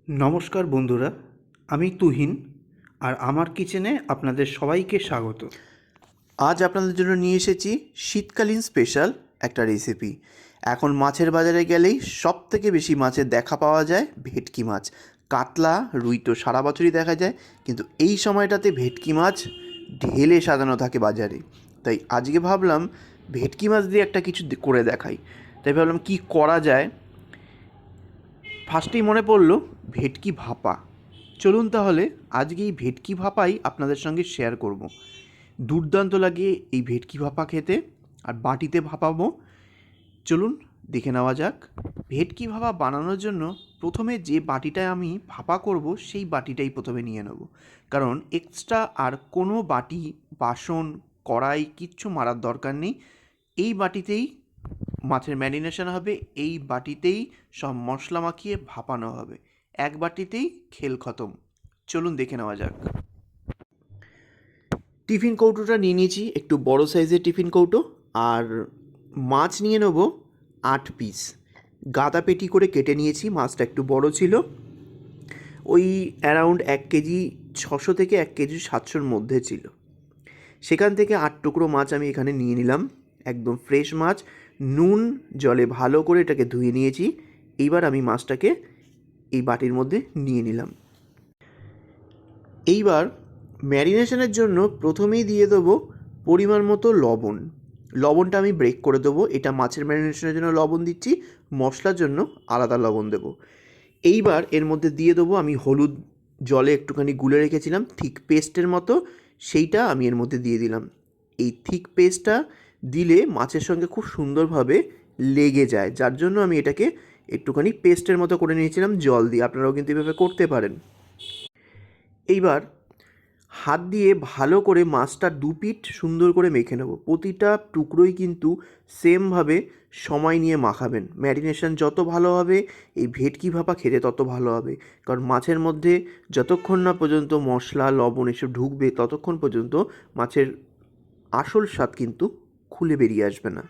নমস্কার বন্ধুরা, আমি তুহিন আর আমার কিচেনে আপনাদের সবাইকে স্বাগত। আজ আপনাদের জন্য নিয়ে এসেছি শীতকালীন স্পেশাল একটা রেসিপি। এখন মাছের বাজারে গেলেই সব থেকে বেশি মাছের দেখা পাওয়া যায় ভেটকি মাছ। কাতলা, রুই তো সারা বছরই দেখা যায়, কিন্তু এই সময়টাতে ভেটকি মাছ ঢেলে সাজানো থাকে বাজারে। তাই আজকে ভাবলাম ভেটকি মাছ দিয়ে একটা কিছু করে দেখাই। তাই ভাবলাম কি করা যায়। ফার্স্টেই মনে পড়লো ভেটকি ভাপা। চলুন তাহলে আজকে এই ভেটকি ভাপাই আপনাদের সঙ্গে শেয়ার করব। দুর্দান্ত লাগে এই ভেটকি ভাপা খেতে, আর বাটিতে ভাপাবো। চলুন দেখে নেওয়া যাক। ভেটকি ভাপা বানানোর জন্য প্রথমে যে বাটিটায় আমি ভাপা করব সেই বাটিটাই প্রথমে নিয়ে নেব, কারণ এক্সট্রা আর কোনো বাটি, বাসন, কড়াই কিচ্ছু মারার দরকার নেই। এই বাটিতেই মাছের ম্যারিনেশন হবে, এই বাটিতেই সব মশলা মাখিয়ে ভাপানো হবে, এক বাটিতেই খেল খতম। চলুন দেখে নেওয়া যাক। টিফিন কৌটোটা নিয়ে নিয়েছি, একটু বড় সাইজের টিফিন কৌটো। আর মাছ নিয়ে নেব 8 পিস। গাদা পেটি করে কেটে নিয়েছি, মাছটা একটু বড় ছিল। ওই অ্যারাউন্ড 1 কেজি 600 থেকে 1 কেজি 700-র মধ্যে ছিল। সেখান থেকে 8 টুকরো মাছ আমি এখানে নিয়ে নিলাম, একদম ফ্রেশ মাছ। নুন জলে ভালো করে এটাকে ধুয়ে নিয়েছি। এইবার আমি মাছটাকে এই বাটির মধ্যে নিয়ে নিলাম। এইবার ম্যারিনেশনের জন্য প্রথমেই দিয়ে দেবো পরিমাণ মতো লবণ। লবণটা আমি ব্রেক করে দেবো, এটা মাছের ম্যারিনেশনের জন্য লবণ দিচ্ছি, মশলার জন্য আলাদা লবণ দেবো। এইবার এর মধ্যে দিয়ে দেবো আমি হলুদ, জলে একটুখানি গুলে রেখেছিলাম থিক পেস্টের মতো, সেইটা আমি এর মধ্যে দিয়ে দিলাম। এই থিক পেস্টটা দিলে মাছের সঙ্গে খুব সুন্দরভাবে লেগে যায়, যার জন্য আমি এটাকে একটুখানি পেস্টের মতো করে নিয়েছিলাম জল দিয়ে। আপনারাও কিন্তু এভাবে করতে পারেন। এইবার হাত দিয়ে ভালো করে মাছটা 2 পিঠ সুন্দর করে মেখে নেব। প্রতিটা টুকরোই কিন্তু সেমভাবে সময় নিয়ে মাখাবেন। ম্যারিনেশন যত ভালো হবে এই ভেটকি ভাপা খেতে তত ভালো হবে, কারণ মাছের মধ্যে যতক্ষণ না পর্যন্ত মশলা লবণ এসব ঢুকবে ততক্ষণ পর্যন্ত মাছের আসল স্বাদ কিন্তু খুলে বেরিয়ে আসবে না।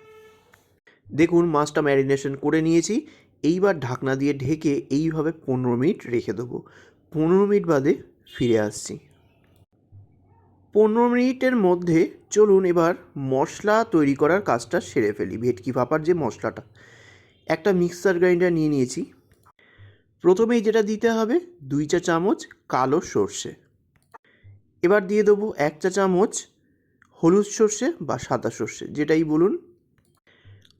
দেখুন মাছটা ম্যারিনেশন করে নিয়েছি। এইবার ঢাকনা দিয়ে ঢেকে এইভাবে 15 মিনিট রেখে দেবো। 15 মিনিট বাদে ফিরে আসছি। 15 মিনিটের মধ্যে চলুন এবার মশলা তৈরি করার কাজটা সেরে ফেলি। ভেটকি ভাপার যে মশলাটা, একটা মিক্সার গ্রাইন্ডার নিয়ে নিয়েছি। প্রথমেই যেটা দিতে হবে 2 চা চামচ কালো সর্ষে। এবার দিয়ে দেবো 1 চা চামচ হলুদ সর্ষে বা সাদা সর্ষে, যেটাই বলুন।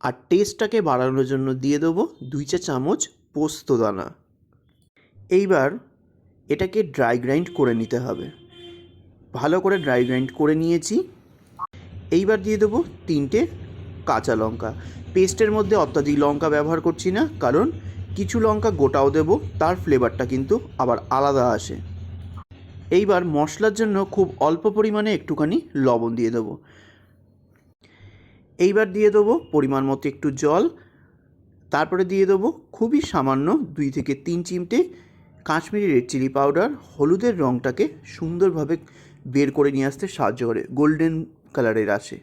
আর টেস্টটাকে বাড়ানোর জন্য দিয়ে দেবো 2 চা চামচ পোস্ত দানা। এইবার এটাকে ড্রাই গ্রাইন্ড করে নিতে হবে। ভালো করে ড্রাই গ্রাইন্ড করে নিয়েছি। এইবার দিয়ে দেবো 3টে কাঁচা লঙ্কা। পেস্টের মধ্যে অত্যাধিক লঙ্কা ব্যবহার করছি না, কারণ কিছু লঙ্কা গোটাও দেবো, তার ফ্লেভারটা কিন্তু আবার আলাদা আসে। এইবার মশলার জন্য খুব অল্প পরিমাণে একটুখানি লবণ দিয়ে দেবো। এইবার দিয়ে দেবো পরিমাণ মতো একটু জল। তারপরে দিয়ে দেবো খুবই সামান্য 2 থেকে 3 চিমটে কাশ্মীরি রেড চিলি পাউডার। হলুদের রঙটাকে সুন্দরভাবে বের করে নিয়ে আসতে সাহায্য করে, গোল্ডেন কালারের আসে।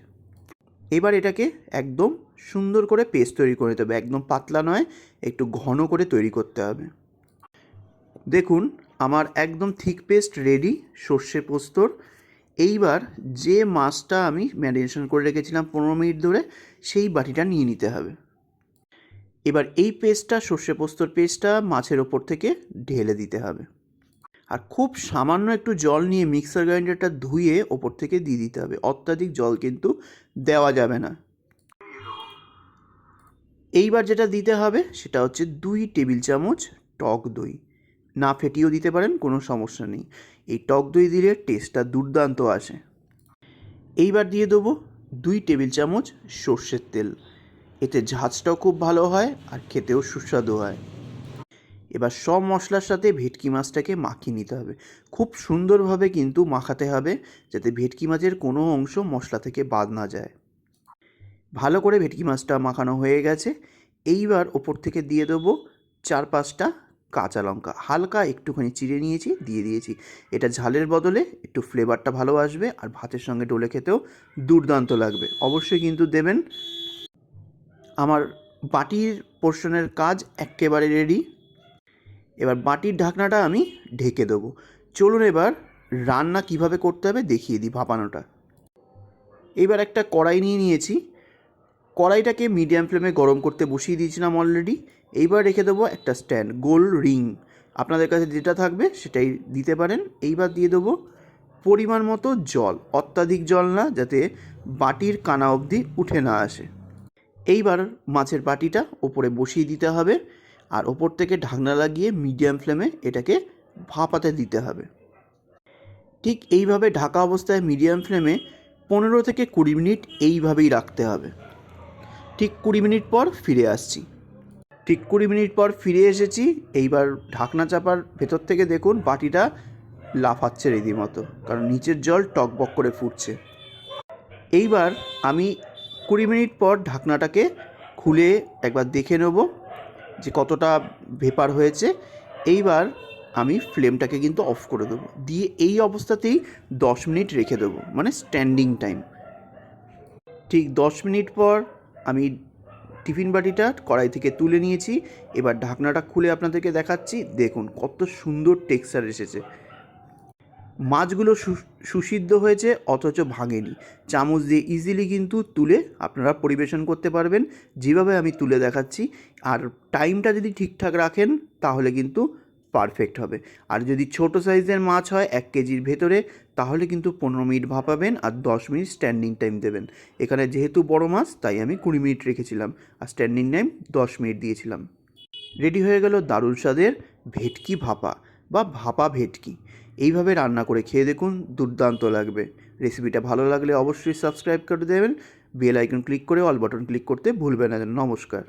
এবার এটাকে একদম সুন্দর করে পেস্ট তৈরি করে নিতে হবে, একদম পাতলা নয়, একটু ঘন করে তৈরি করতে হবে। দেখুন আমার একদম থিক পেস্ট রেডি সর্ষে পোস্তর। এইবার যে মাছটা আমি ম্যারিনেশন করে রেখেছিলাম 15 মিনিট ধরে, সেই বাটিটা নিয়ে নিতে হবে। এবার এই পেস্টটা, সর্ষে পোস্তর পেস্টটা মাছের ওপর থেকে ঢেলে দিতে হবে। আর খুব সামান্য একটু জল নিয়ে মিক্সার গ্রাইন্ডারটা ধুয়ে ওপর থেকে দিয়ে দিতে হবে, অত্যাধিক জল কিন্তু দেওয়া যাবে না। এইবার যেটা দিতে হবে সেটা হচ্ছে 2 টেবিল চামচ টক দই। না ফেটিয়েও দিতে পারেন, কোনো সমস্যা নেই। এই টক দই দিলে টেস্টটা দুর্দান্ত আসে। এইবার দিয়ে দেবো 2 টেবিল চামচ সর্ষের তেল। এতে ঝাঁঝটাও খুব ভালো হয় আর খেতেও সুস্বাদু হয়। এবার সব মশলার সাথে ভেটকি মাছটাকে মাখিয়ে নিতে হবে। খুব সুন্দরভাবে কিন্তু মাখাতে হবে, যাতে ভেটকি মাছের কোনো অংশ মশলা থেকে বাদ না যায়। ভালো করে ভেটকি মাছটা মাখানো হয়ে গেছে। এইবার ওপর থেকে দিয়ে দেবো 4-5টা কাঁচা লঙ্কা, হালকা একটুখানি চিড়ে নিয়েছি, দিয়ে দিয়েছি। এটা ঝালের বদলে একটু ফ্লেভারটা ভালো আসবে, আর ভাতের সঙ্গে ডলে খেতেও দুর্দান্ত লাগবে। অবশ্যই কিন্তু দেবেন। আমার বাটির পোর্শনের কাজ এক্কেবারে রেডি। এবার বাটির ঢাকনাটা আমি ঢেকে দেবো। চলুন এবার রান্না কিভাবে করতে হবে দেখিয়ে দিই, ভাপানোটা। এবার একটা কড়াই নিয়ে নিয়েছি, কড়াইটাকে মিডিয়াম ফ্লেমে গরম করতে বসিয়ে দিয়েছিলাম অলরেডি। এইবার রেখে দেবো একটা স্ট্যান্ড, গোল রিং, আপনাদের কাছে যেটা থাকবে সেটাই দিতে পারেন। এইবার দিয়ে দেবো পরিমাণ মতো জল, অত্যাধিক জল না, যাতে বাটির কানা অবধি উঠে না আসে। এইবার মাছের বাটিটা ওপরে বসিয়ে দিতে হবে, আর ওপর থেকে ঢাকনা লাগিয়ে মিডিয়াম ফ্লেমে এটাকে ভাপাতে দিতে হবে। ঠিক এইভাবে ঢাকা অবস্থায় মিডিয়াম ফ্লেমে 15 থেকে 20 মিনিট এইভাবেই রাখতে হবে। ঠিক 20 মিনিট পর ফিরে আসছি। ঠিক 20 মিনিট পর ফিরে এসেছি। এইবার ঢাকনা চাপার ভেতর থেকে দেখুন বাটিটা লাফাচ্ছে রীতিমতো, কারণ নিচের জল টকবক করে ফুটছে। এইবার আমি 20 মিনিট পর ঢাকনাটাকে খুলে একবার দেখে নেব যে কতটা ভেপার হয়েছে। এইবার আমি ফ্লেমটাকে কিন্তু অফ করে দেবো, দিয়ে এই অবস্থাতেই 10 মিনিট রেখে দেবো, মানে স্ট্যান্ডিং টাইম। ঠিক 10 মিনিট পর আমি টিফিন বাটিটা কড়াই থেকে তুলে নিয়েছি। এবার ঢাকনাটা খুলে আপনাদেরকে দেখাচ্ছি, দেখুন কত সুন্দর টেক্সচার এসেছে। মাছগুলো সুসিদ্ধ হয়েছে অথচ ভাঙেনি। চামচ দিয়ে ইজিলি কিন্তু তুলে আপনারা পরিবেশন করতে পারবেন, যেভাবে আমি তুলে দেখাচ্ছি। আর টাইমটা যদি ঠিকঠাক রাখেন তাহলে কিন্তু পারফেক্ট হবে। আর যদি ছোট সাইজের মাছ হয় 1 কেজির ভেতরে, তাহলে কিন্তু 15 মিনিট ভাপাবেন আর 10 মিনিট স্ট্যান্ডিং টাইম দেবেন। এখানে যেহেতু বড় মাছ তাই আমি 20 মিনিট রেখেছিলাম আর স্ট্যান্ডিং টাইম 10 মিনিট দিয়েছিলাম। রেডি হয়ে গেল দারুণ স্বাদের ভেটকি ভাপা বা ভাপা ভেটকি। এইভাবে রান্না করে খেয়ে দেখুন, দুর্দান্ত লাগবে। রেসিপিটা ভালো লাগলে অবশ্যই সাবস্ক্রাইব করে দেবেন, বেল আইকন ক্লিক করে অল বাটন ক্লিক করতে ভুলবেন না। নমস্কার।